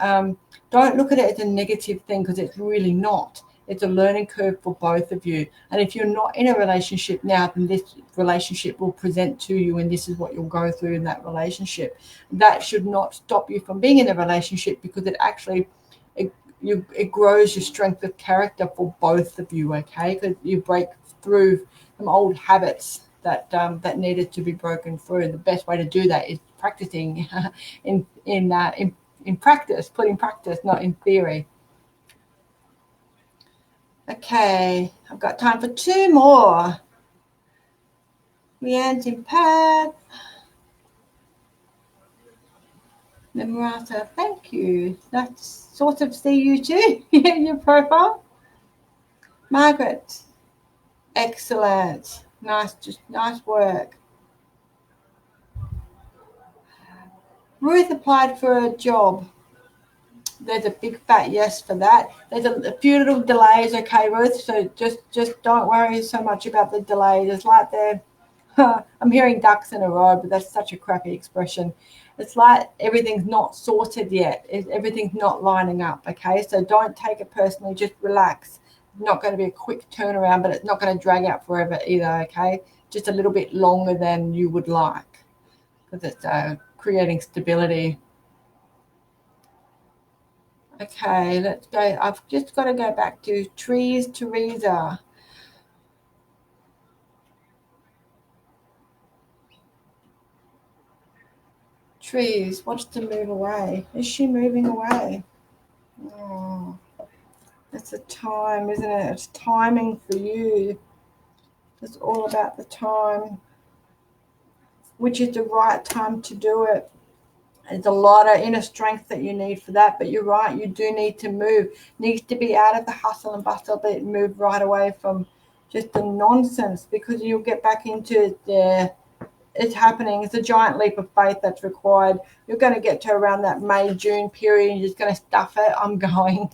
don't look at it as a negative thing, because it's really not. It's a learning curve for both of you. And if you're not in a relationship now, then this relationship will present to you, and this is what you'll go through in that relationship. That should not stop you from being in a relationship, because it actually it grows your strength of character for both of you, okay? Because you break through some old habits that that needed to be broken through. The best way to do that is practicing in practice, put in practice, not in theory. Okay, I've got time for 2 more. Leanne's in Perth. Memorata, thank you. That's sort of see you too, your profile. Margaret, excellent. Nice work. Ruth applied for a job. There's a big fat yes for that. There's a few little delays, okay, Ruth, so just don't worry so much about the delays. It's like I'm hearing ducks in a row, but that's such a crappy expression. It's like everything's not sorted yet. Everything's not lining up, okay? So don't take it personally. Just relax. It's not going to be a quick turnaround, but it's not going to drag out forever either, okay? Just a little bit longer than you would like, because it's creating stability. Okay, let's go. I've just got to go back to trees, Teresa. Trees wants to move away. Is she moving away? Oh, it's a time, isn't it? It's timing for you. It's all about the time, which is the right time to do it. There's a lot of inner strength that you need for that, but you're right, you do need to move. Needs to be out of the hustle and bustle, but move right away from just the nonsense, because you'll get back into it's happening. It's a giant leap of faith that's required. You're going to get to around that May, June period, and you're just going to stuff it. I'm going,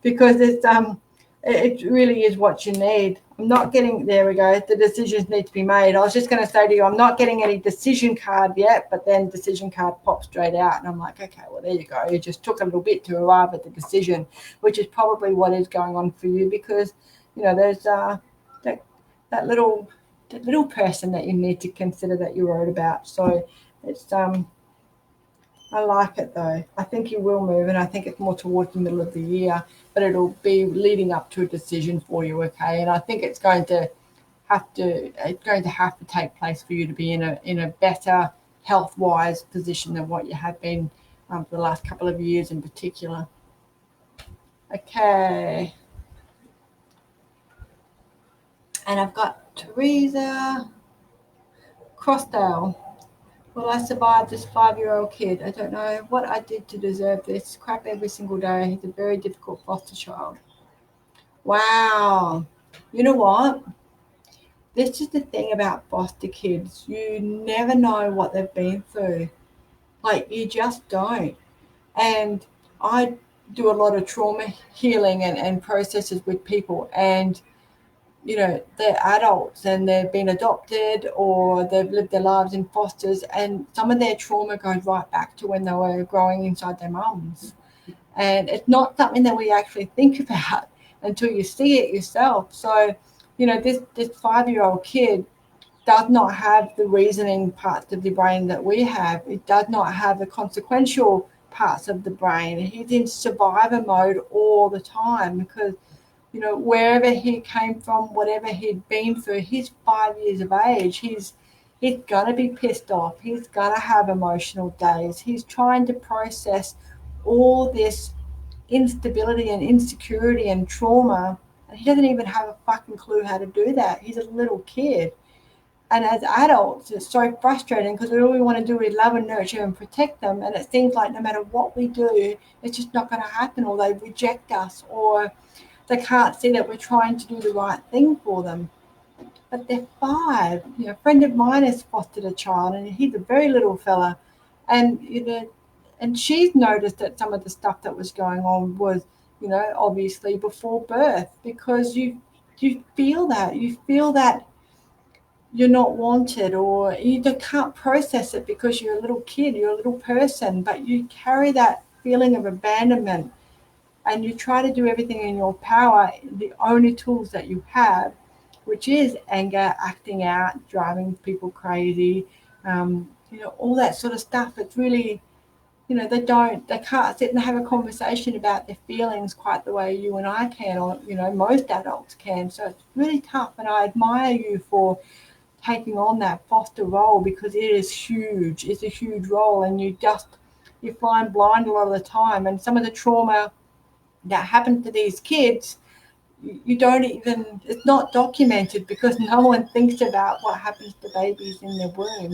because it really is what you need. I'm not getting, there we go, the decisions need to be made. I was just going to say to you, I'm not getting any decision card yet, but then decision card pops straight out, and I'm like, okay, well, there you go. You just took a little bit to arrive at the decision, which is probably what is going on for you, because, there's that little person that you need to consider that you wrote about. So it's I like it though. I think you will move, and I think it's more towards the middle of the year, but it'll be leading up to a decision for you, okay? And I think it's going to have to take place for you to be in a better health-wise position than what you have been for the last couple of years in particular. Okay. And I've got Teresa Crossdale. Well, I survived this 5-year-old kid. I don't know what I did to deserve this. Crap every single day. He's a very difficult foster child. Wow. You know what? This is the thing about foster kids. You never know what they've been through. Like, you just don't. And I do a lot of trauma healing and processes with people, and they're adults and they've been adopted or they've lived their lives in fosters, and some of their trauma goes right back to when they were growing inside their mums. And it's not something that we actually think about until you see it yourself. So, this 5-year-old kid does not have the reasoning parts of the brain that we have. It does not have the consequential parts of the brain. He's in survivor mode all the time, because wherever he came from, whatever he'd been through, he's 5 years of age. He's going to be pissed off. He's going to have emotional days. He's trying to process all this instability and insecurity and trauma, and he doesn't even have a fucking clue how to do that. He's a little kid. And as adults, it's so frustrating, because all we want to do is love and nurture and protect them. And it seems like no matter what we do, it's just not going to happen, or they reject us, or they can't see that we're trying to do the right thing for them. But they're 5. A friend of mine has fostered a child, and he's a very little fella. And and she's noticed that some of the stuff that was going on was, obviously before birth, because you feel that you're not wanted, or you can't process it because you're a little kid, you're a little person, but you carry that feeling of abandonment, and you try to do everything in your power, the only tools that you have, which is anger, acting out, driving people crazy, all that sort of stuff. It's really, they can't sit and have a conversation about their feelings quite the way you and I can, or, most adults can. So it's really tough. And I admire you for taking on that foster role, because it is huge. It's a huge role, and you're flying blind a lot of the time. And some of the trauma that happened to these kids, you don't even, it's not documented, because no one thinks about what happens to babies in their womb.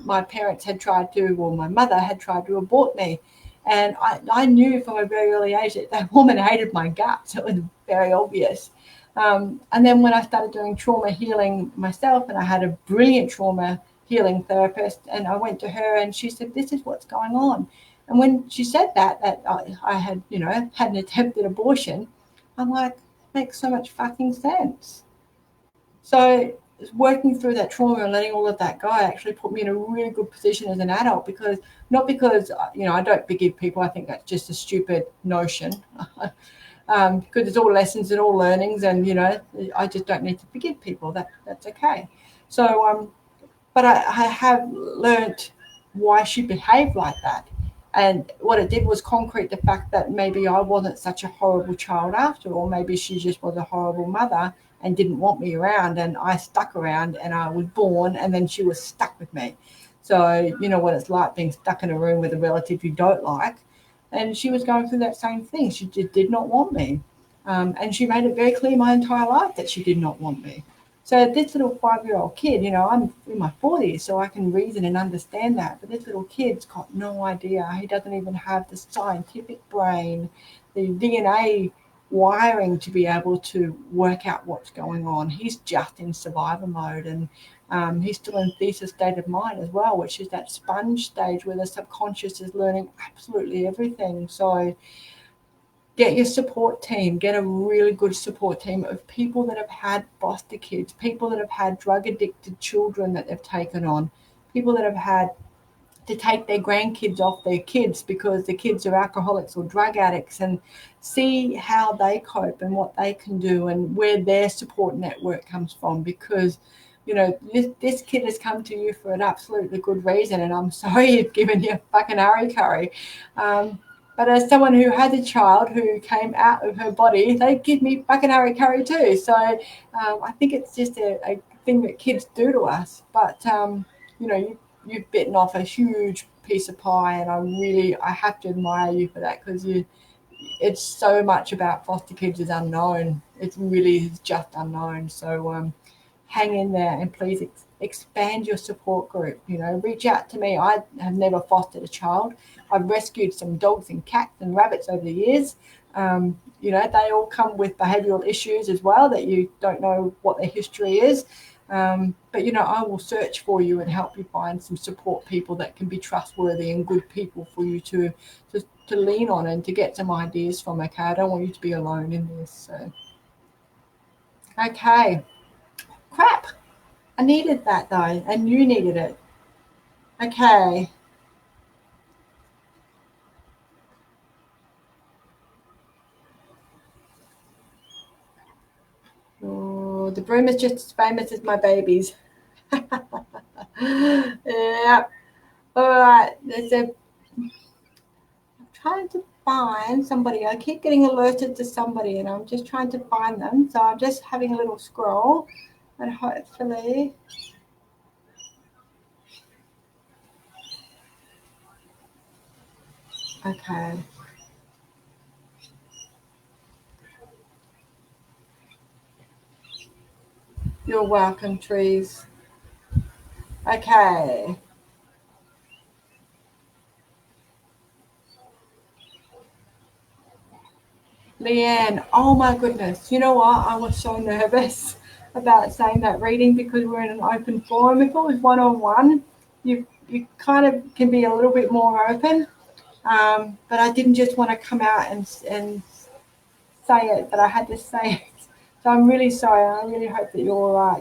My parents had tried to, or my mother had tried to abort me, and I knew from a very early age that woman hated my guts. It was very obvious. And then when I started doing trauma healing myself, and I had a brilliant trauma healing therapist, and I went to her, and she said, "This is what's going on." And when she said that I had, had an attempted abortion, I'm like, makes so much fucking sense. So working through that trauma and letting all of that go actually put me in a really good position as an adult, because not because, I don't forgive people. I think that's just a stupid notion. Because it's all lessons and all learnings, and, I just don't need to forgive people. That's okay. So, but I have learnt why she behaved like that. And what it did was concrete the fact that maybe I wasn't such a horrible child after all. Maybe she just was a horrible mother and didn't want me around, and I stuck around, and I was born, and then she was stuck with me. So you know what it's like being stuck in a room with a relative you don't like. And she was going through that same thing. She just did not want me. And she made it very clear my entire life that she did not want me. So this little 5-year-old kid, I'm in my 40s, so I can reason and understand that. But this little kid's got no idea. He doesn't even have the scientific brain, the DNA wiring to be able to work out what's going on. He's just in survival mode, and he's still in theta state of mind as well, which is that sponge stage where the subconscious is learning absolutely everything. So get your support team, get a really good support team of people that have had foster kids, people that have had drug addicted children that they've taken on, people that have had to take their grandkids off their kids because the kids are alcoholics or drug addicts, and see how they cope and what they can do and where their support network comes from. Because this kid has come to you for an absolutely good reason, and I'm sorry you've given you fucking curry. But as someone who had a child who came out of her body, they give me fucking curry too. So I think it's just a thing that kids do to us. But you've bitten off a huge piece of pie, and I have to admire you for that, because it's so much about foster kids is unknown. It really is just unknown. So hang in there, and please expand your support group. Reach out to me. I have never fostered a child. I've rescued some dogs and cats and rabbits over the years. They all come with behavioural issues as well that you don't know what their history is. But I will search for you and help you find some support people that can be trustworthy and good people for you to lean on and to get some ideas from. Okay, I don't want you to be alone in this. So, okay, crap. I needed that though, and you needed it. Okay. Oh, the broom is just as famous as my babies. Yeah. All right. I'm trying to find somebody. I keep getting alerted to somebody, and I'm just trying to find them. So I'm just having a little scroll, and hopefully. Okay. You're welcome, trees. Okay. Leanne, oh my goodness. You know what? I was so nervous about saying that reading because we're in an open forum. If it was one-on-one, you kind of can be a little bit more open. But I didn't just want to come out and say it, but I had to say it. So I'm really sorry. I really hope that you're all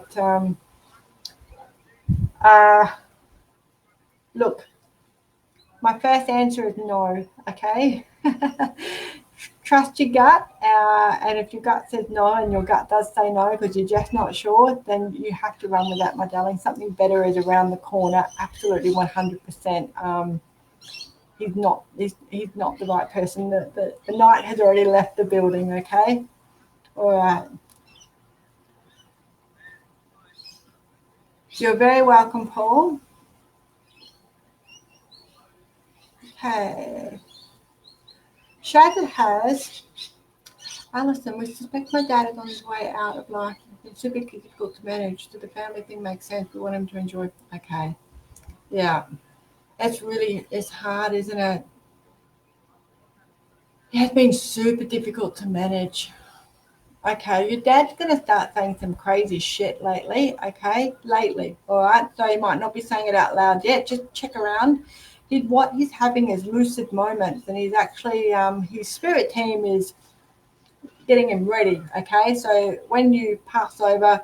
right. Look, my first answer is no, okay? Trust your gut, and if your gut says no and your gut does say no because you're just not sure, then you have to run with that, my darling. Something better is around the corner, absolutely 100%. He's not the right person. The knight has already left the building, okay? All right. You're very welcome, Paul. Okay. Shazza has, Alison, we suspect my dad is on his way out of life. It's super difficult to manage. So the family thing makes sense. We want him to enjoy. Okay. Yeah. It's hard, isn't it? It has been super difficult to manage. Okay, your dad's going to start saying some crazy shit lately, okay? Lately, all right? So he might not be saying it out loud yet. Just check around. What he's having is lucid moments, and he's actually, his spirit team is getting him ready, okay? So when you pass over,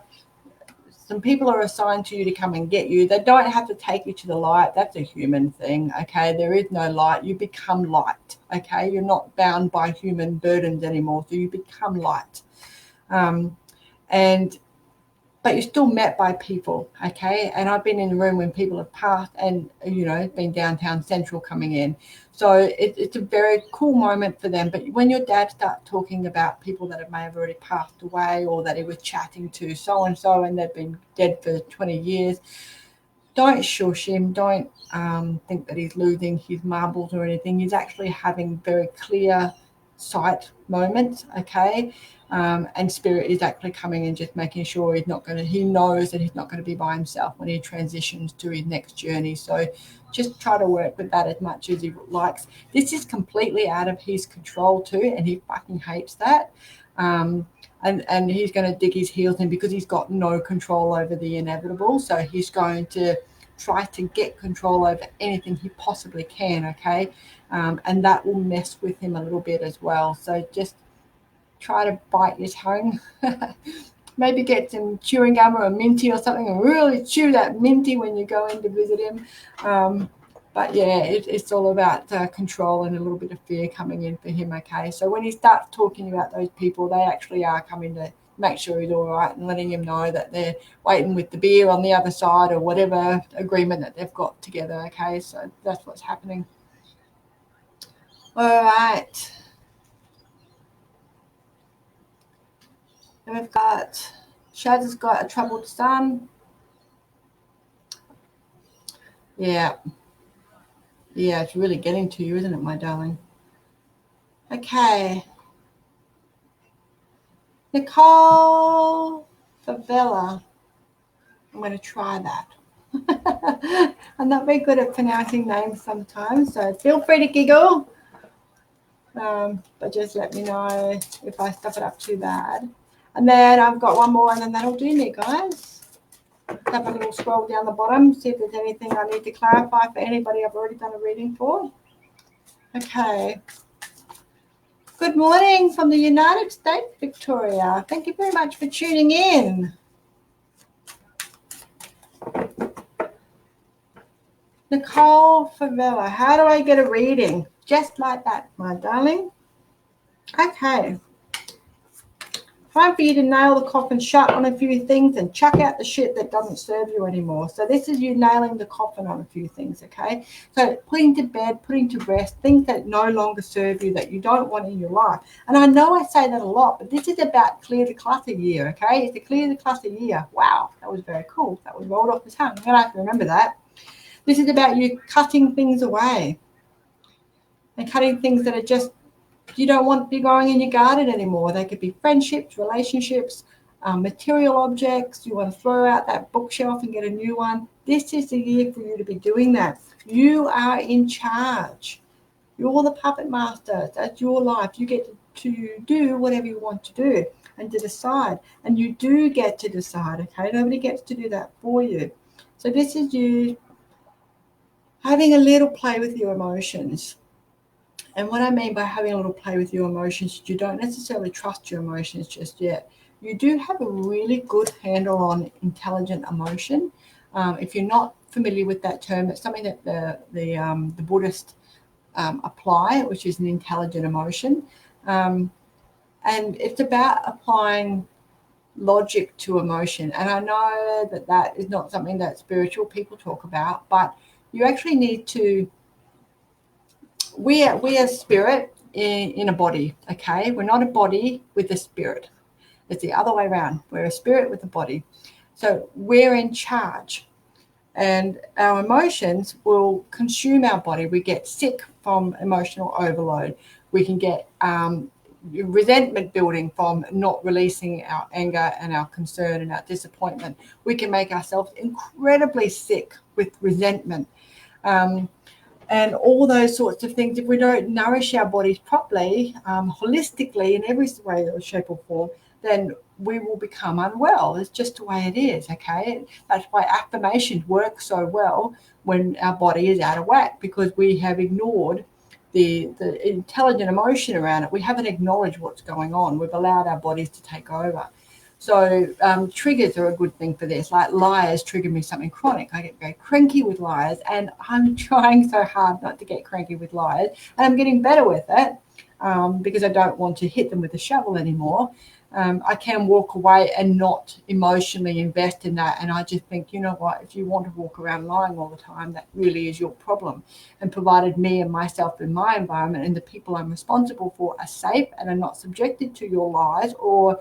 some people are assigned to you to come and get you. They don't have to take you to the light. That's a human thing, okay? There is no light. You become light, okay? You're not bound by human burdens anymore, so you become light. But you're still met by people, okay? And I've been in the room when people have passed and, it's been downtown Central coming in. So it's a very cool moment for them. But when your dad starts talking about people that may have already passed away or that he was chatting to so-and-so and they've been dead for 20 years, don't shush him. Don't think that he's losing his marbles or anything. He's actually having very clear sight moments, okay? And spirit is actually coming and just making sure he knows that he's not going to be by himself when he transitions to his next journey. So just try to work with that as much as he likes. This is completely out of his control too, and he fucking hates that. And he's going to dig his heels in because he's got no control over the inevitable. So he's going to try to get control over anything he possibly can, okay? And that will mess with him a little bit as well. So just try to bite your tongue. Maybe get some chewing gum or a minty or something and really chew that minty when you go in to visit him. But yeah, it's all about control and a little bit of fear coming in for him, okay? So when he starts talking about those people, they actually are coming to make sure he's all right and letting him know that they're waiting with the beer on the other side or whatever agreement that they've got together, okay? So that's what's happening. All right. And we've got, Shaz has got a troubled son. Yeah. Yeah, it's really getting to you, isn't it, my darling? Okay. Nicole Favela. I'm going to try that. I'm not very good at pronouncing names sometimes, so feel free to giggle. But just let me know if I stuff it up too bad. And then I've got one more, and then that'll do me, guys. Have a little scroll down the bottom, see if there's anything I need to clarify for anybody I've already done a reading for. Okay. Good morning from the United States, Victoria. Thank you very much for tuning in. Nicole Favela, how do I get a reading? Just like that, my darling. Okay. Time for you to nail the coffin shut on a few things and chuck out the shit that doesn't serve you anymore. So this is you nailing the coffin on a few things, okay? So putting to bed, putting to rest, things that no longer serve you, that you don't want in your life. And I know I say that a lot, but this is about clear the clutter year, okay? It's a clear the clutter year. Wow, that was very cool. That was rolled off the tongue. I'm going to have to remember that. This is about you cutting things away and cutting things that are just, you don't want to be growing in your garden anymore. They could be friendships, relationships, material objects. You want to throw out that bookshelf and get a new one. This is the year for you to be doing that. You are in charge. You're the puppet master. That's your life. You get to do whatever you want to do and to decide. And you do get to decide, okay? Nobody gets to do that for you. So this is you having a little play with your emotions. And what I mean by having a little play with your emotions, you don't necessarily trust your emotions just yet. You do have a really good handle on intelligent emotion. If you're not familiar with that term, it's something that the Buddhists apply, which is an intelligent emotion. And it's about applying logic to emotion. And I know that that is not something that spiritual people talk about, but you actually need to, we are spirit in a body, okay? We're not a body with a spirit. It's the other way around. We're a spirit with a body. So we're in charge. And our emotions will consume our body. We get sick from emotional overload. We can get resentment building from not releasing our anger and our concern and our disappointment. We can make ourselves incredibly sick with resentment. And all those sorts of things, if we don't nourish our bodies properly, holistically, in every way, or shape, or form, then we will become unwell. It's just the way it is, okay? That's why affirmations work so well when our body is out of whack, because we have ignored the intelligent emotion around it. We haven't acknowledged what's going on. We've allowed our bodies to take over. So triggers are a good thing for this. Like liars trigger me something chronic. I get very cranky with liars, and I'm trying so hard not to get cranky with liars, and I'm getting better with it because I don't want to hit them with a shovel anymore. I can walk away and not emotionally invest in that. And I just think, you know what, if you want to walk around lying all the time, that really is your problem. And provided me and myself and my environment and the people I'm responsible for are safe and are not subjected to your lies or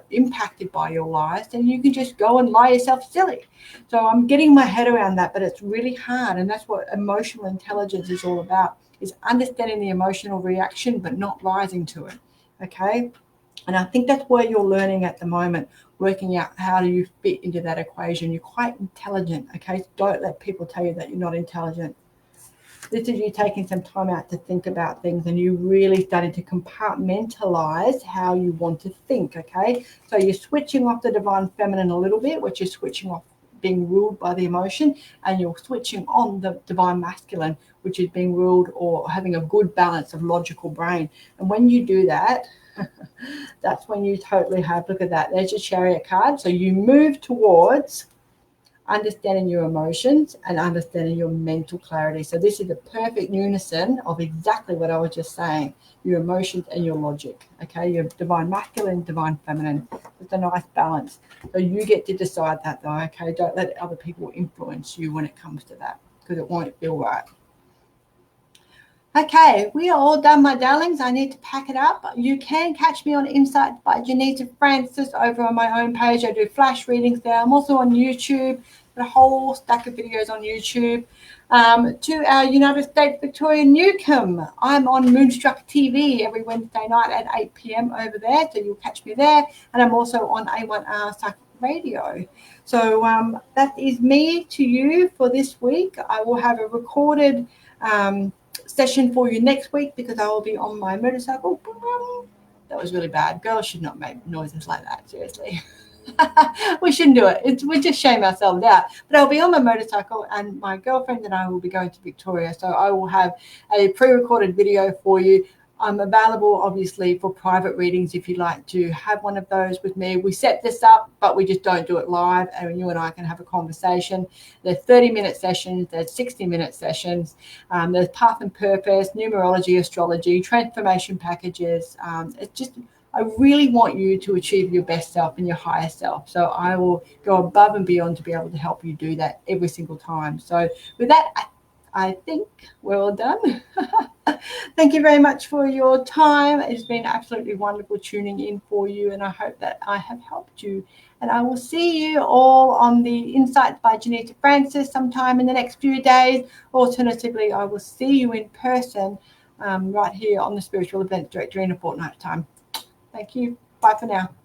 impacted by your lies, then you can just go and lie yourself silly. So I'm getting my head around that, but it's really hard. And that's what emotional intelligence is all about, is understanding the emotional reaction, but not rising to it. Okay. And I think that's where you're learning at the moment, working out how do you fit into that equation. You're quite intelligent, okay? Don't let people tell you that you're not intelligent. This is you taking some time out to think about things, and you really starting to compartmentalize how you want to think, okay? So you're switching off the divine feminine a little bit, which is switching off being ruled by the emotion, and you're switching on the divine masculine, which is being ruled or having a good balance of logical brain. And when you do that, that's when you totally have, look at that, there's your Chariot card. So you move towards understanding your emotions and understanding your mental clarity. So this is a perfect unison of exactly what I was just saying, your emotions and your logic, okay? Your divine masculine, divine feminine. It's a nice balance. So you get to decide that though, okay? Don't let other people influence you when it comes to that, because it won't feel right. Okay, we are all done, my darlings. I need to pack it up. You can catch me on Insights by Janita Francis over on my own page. I do flash readings there. I'm also on YouTube, a whole stack of videos on YouTube. To our United States Victoria Newcomb, I'm on Moonstruck TV every Wednesday night at 8 p.m. over there, so you'll catch me there. And I'm also on A1R Psychic Radio. So that is me to you for this week. I will have a recorded session for you next week because I will be on my motorcycle. That was really bad. Girls should not make noises like that, seriously. We shouldn't do it. We just shame ourselves out. But I'll be on my motorcycle, and my girlfriend and I will be going to Victoria. So I will have a pre-recorded video for you. I'm available, obviously, for private readings if you'd like to have one of those with me. We set this up, but we just don't do it live, and you and I can have a conversation. There's 30-minute sessions. There's 60-minute sessions. There's path and purpose, numerology, astrology, transformation packages. It's just, I really want you to achieve your best self and your higher self. So I will go above and beyond to be able to help you do that every single time. So with that, I think we're all done. Thank you very much for your time. It's been absolutely wonderful tuning in for you, and I hope that I have helped you. And I will see you all on the Insights by Janita Francis sometime in the next few days. Alternatively, I will see you in person right here on the Spiritual Events Directory in a fortnight's time. Thank you. Bye for now.